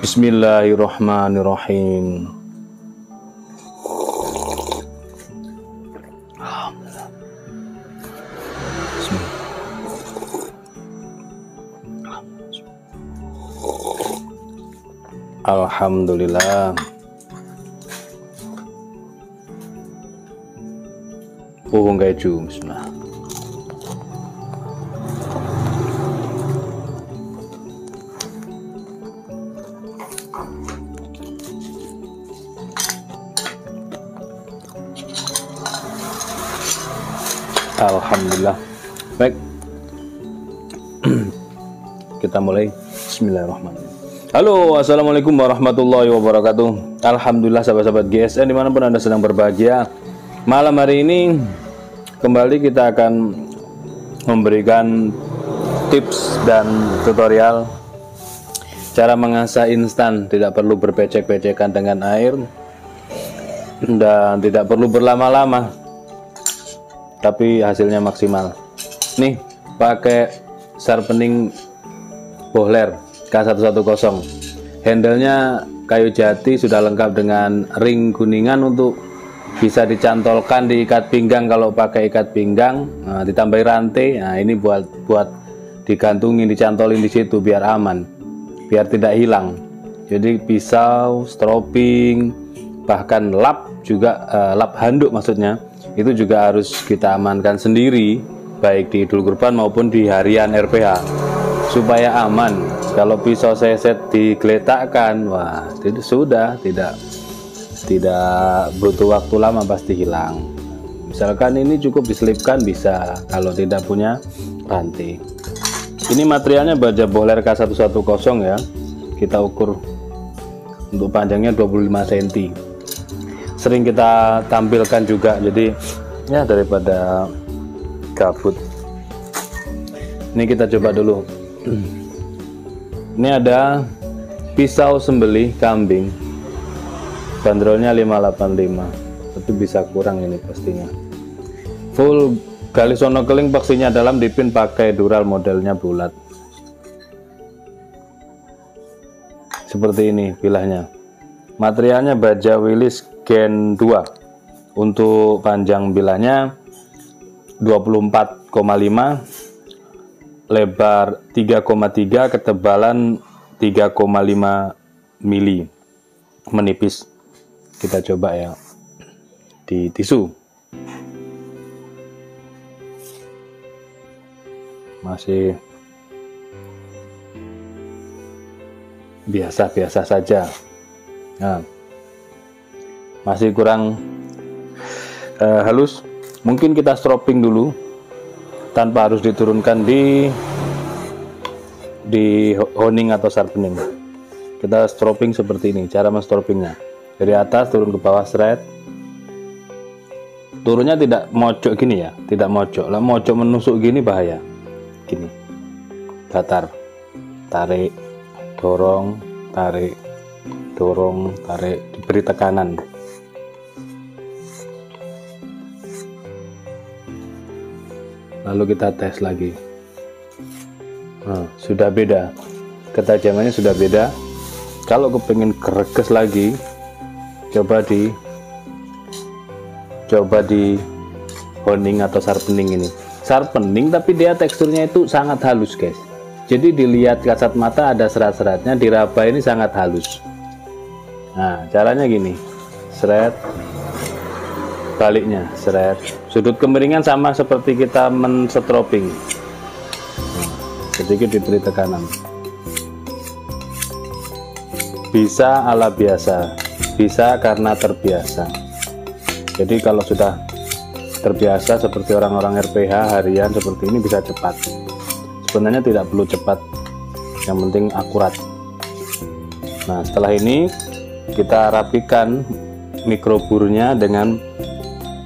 Bismillahirrahmanirrahim. Alhamdulillah. Puhung keju, bismillah. Alhamdulillah. Baik. Kita mulai. Bismillahirrahmanirrahim. Halo, assalamualaikum warahmatullahi wabarakatuh. Alhamdulillah sahabat-sahabat GSN dimanapun Anda sedang berbahagia. Malam hari ini kembali kita akan memberikan tips dan tutorial cara mengasah instan. Tidak perlu berpecek-pecekan dengan air dan tidak perlu berlama-lama, tapi hasilnya maksimal. Nih, pakai sharpening Bohler K110. Handlenya kayu jati, sudah lengkap dengan ring kuningan untuk bisa dicantolkan di ikat pinggang kalau pakai ikat pinggang. Nah, ditambahi rantai. Nah, ini buat digantungin, dicantolin di situ biar aman, biar tidak hilang. Jadi pisau, stropping, bahkan lap juga, lap handuk maksudnya, itu juga harus kita amankan sendiri, baik di Idul Kurban maupun di harian RPH, supaya aman. Kalau pisau seset digeletakkan, wah itu sudah tidak butuh waktu lama, pasti hilang. Misalkan ini cukup diselipkan bisa, kalau tidak punya rantai. Ini materialnya baja Bohler K110 ya. Kita ukur untuk panjangnya 25 cm. Sering kita tampilkan juga, jadi ya daripada gabut. Ini kita coba dulu. Ini ada pisau sembelih kambing, bandrolnya 585, tapi bisa kurang ini pastinya. Full galis sonokeling, paksinya dalam, dipin pakai dural, modelnya bulat seperti ini. Bilahnya, materialnya baja Willis Gen 2. Untuk panjang bilahnya 24,5, lebar 3,3, ketebalan 3,5 mili, menipis. Kita coba ya di tisu. Masih biasa-biasa saja. Nah, masih kurang halus. Mungkin kita stropping dulu tanpa harus diturunkan di honing atau sharpening. Kita stropping seperti ini, cara men-stroppingnya. Dari atas turun ke bawah, seret. Turunnya tidak mojok gini ya, tidak mojok. Lah mojok menusuk gini bahaya. Gini. Datar. Tarik, dorong, tarik, dorong, tarik, diberi tekanan. Lalu kita tes lagi. Nah, sudah beda, ketajamannya sudah beda. Kalau kepingin greges lagi, coba di honing atau sharpening ini. Sharpening tapi dia teksturnya itu sangat halus guys, jadi dilihat kasat mata ada serat-seratnya, diraba ini sangat halus. Nah, caranya gini, seret, baliknya seret, sudut kemiringan sama seperti kita men-stropping. Sedikit diberi tekanan. Bisa ala biasa, bisa karena terbiasa. Jadi kalau sudah terbiasa seperti orang-orang RPH harian seperti ini, bisa cepat. Sebenarnya tidak perlu cepat, yang penting akurat. Nah, setelah ini kita rapikan mikroburnya dengan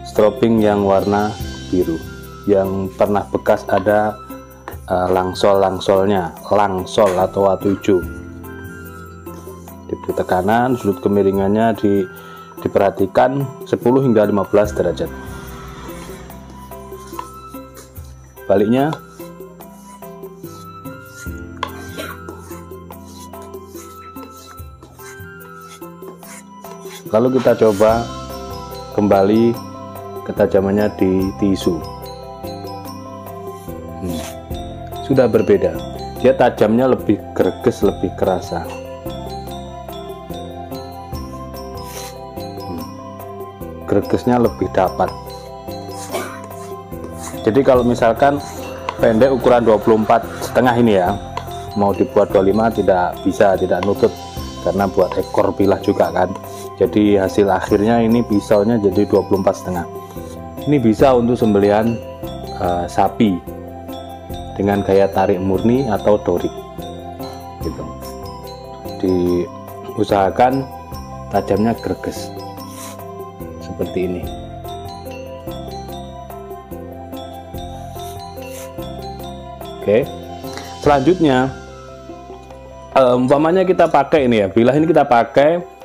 stropping yang warna biru, yang pernah bekas ada langsol-langsolnya, langsol atau watu hijau. Diberi tekanan, sudut kemiringannya diperhatikan 10 hingga 15 derajat. Baliknya Lalu kita coba kembali ketajamannya di tisu. Sudah berbeda, dia tajamnya lebih greges, lebih kerasa. Gregesnya lebih dapat. Jadi kalau misalkan pendek ukuran 24,5 ini ya, mau dibuat 25 tidak bisa, tidak nutut karena buat ekor bilah juga kan. Jadi hasil akhirnya ini pisaunya jadi 24,5. Ini bisa untuk sembelihan sapi dengan gaya tarik murni atau dorik gitu. Diusahakan tajamnya greges seperti ini. Oke, selanjutnya umpamanya kita pakai ini ya, bilah ini kita pakai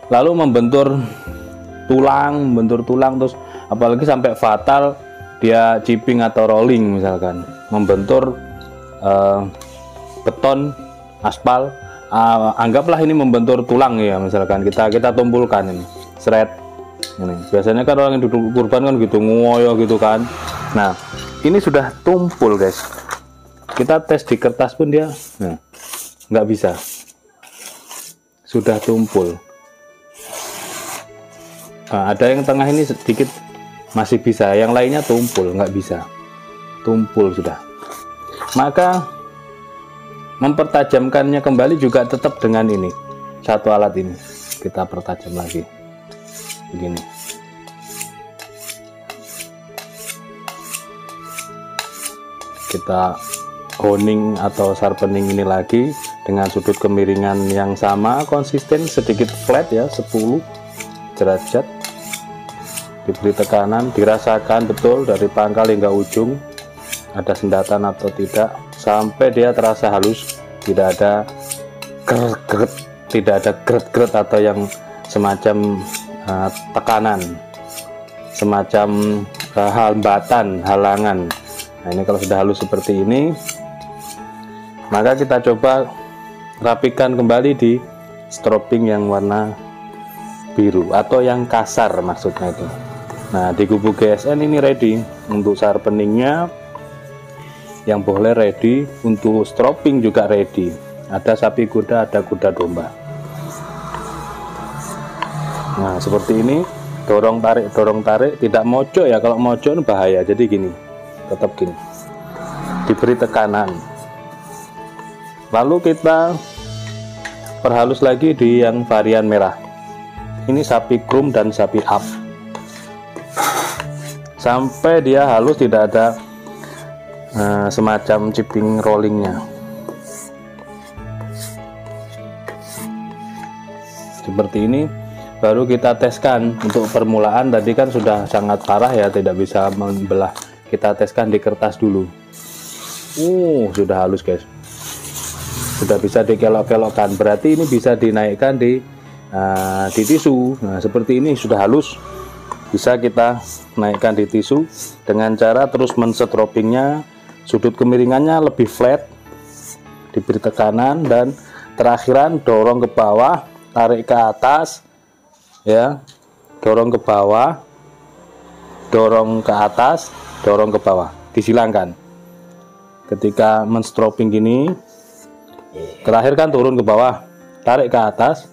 lalu membentur tulang terus apalagi sampai fatal dia chipping atau rolling, misalkan membentur beton, aspal, anggaplah ini membentur tulang ya, misalkan kita tumpulkan ini seret ini. Biasanya kan orang yang duduk kurban kan gitu ngoyo gitu kan. Nah ini sudah tumpul guys, kita tes di kertas pun dia nggak bisa, sudah tumpul. Nah, ada yang tengah ini sedikit masih bisa, yang lainnya tumpul, nggak bisa, tumpul sudah. Maka mempertajamkannya kembali juga tetap dengan ini, satu alat ini kita pertajam lagi begini. Kita honing atau sharpening ini lagi dengan sudut kemiringan yang sama, konsisten, sedikit flat ya, 10 derajat. Diberi tekanan, dirasakan betul dari pangkal hingga ujung ada sendatan atau tidak, sampai dia terasa halus, tidak ada geret-geret, tidak ada geret-geret atau yang semacam tekanan, semacam hambatan, halangan. Nah ini kalau sudah halus seperti ini, maka kita coba rapikan kembali di stropping yang warna biru atau yang kasar maksudnya itu. Nah di kubu GSN ini ready untuk sharpeningnya, yang boleh ready, untuk stropping juga ready. Ada sapi kuda, ada kuda domba. Nah seperti ini, dorong tarik, tidak mojok ya, kalau mojok ini bahaya. Jadi gini, tetap gini, diberi tekanan. Lalu kita perhalus lagi di yang varian merah. Ini sapi krum dan sapi up, sampai dia halus, tidak ada semacam chipping rollingnya. Seperti ini baru kita teskan. Untuk permulaan tadi kan sudah sangat parah ya, tidak bisa membelah. Kita teskan di kertas dulu. Sudah halus guys, sudah bisa dikelok-kelokkan, berarti ini bisa dinaikkan di tisu. Nah seperti ini sudah halus, bisa kita naikkan di tisu dengan cara terus menstroppingnya, sudut kemiringannya lebih flat, diberi tekanan, dan terakhiran dorong ke bawah, tarik ke atas ya, dorong ke bawah, dorong ke atas, dorong ke bawah, disilangkan. Ketika menstropping gini, terakhir kan turun ke bawah, tarik ke atas,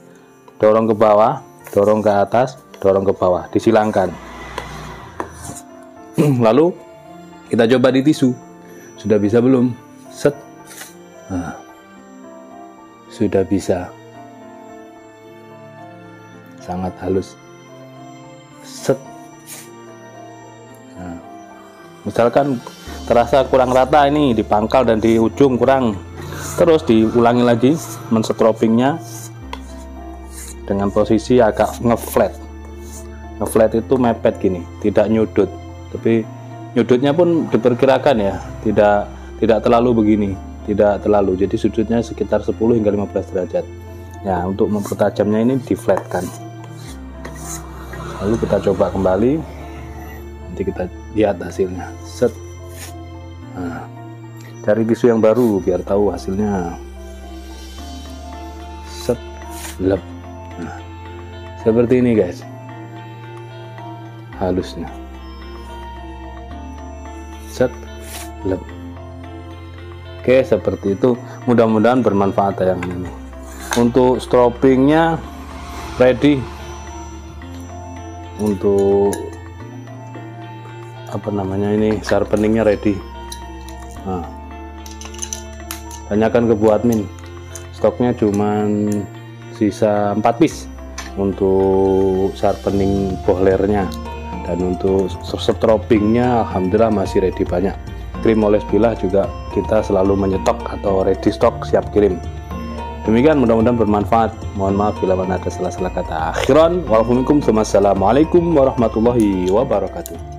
dorong ke bawah, dorong ke atas, dorong ke bawah, disilangkan. Lalu kita coba di tisu, sudah bisa belum? Set. Nah, sudah bisa, sangat halus. Set. Nah, misalkan terasa kurang rata ini di pangkal dan di ujung kurang, terus diulangi lagi menstroppingnya dengan posisi agak ngeflat. Ngeflat itu mepet gini, tidak nyudut, tapi nyudutnya pun diperkirakan ya, tidak terlalu begini, tidak terlalu, jadi sudutnya sekitar 10 hingga 15 derajat ya. Untuk mempertajamnya ini diflatkan. Lalu kita coba kembali, nanti kita lihat hasilnya. Set. Nah, cari tisu yang baru biar tahu hasilnya. Set. Lep. Nah, seperti ini guys halusnya. Set, lep. Oke, seperti itu. Mudah-mudahan bermanfaat yang ini. Untuk stroppingnya ready. Untuk apa namanya ini, sharpeningnya ready. Nah, tanyakan ke Bu admin. Stoknya cuman sisa 4 piece untuk sharpening bohlernya. Dan untuk stroppingnya alhamdulillah masih ready banyak. Krim oles bilah juga kita selalu menyetok atau ready stock siap kirim. Demikian, mudah-mudahan bermanfaat. Mohon maaf bila mana ada salah-salah kata. Akhiran, wassalamualaikum warahmatullahi wabarakatuh.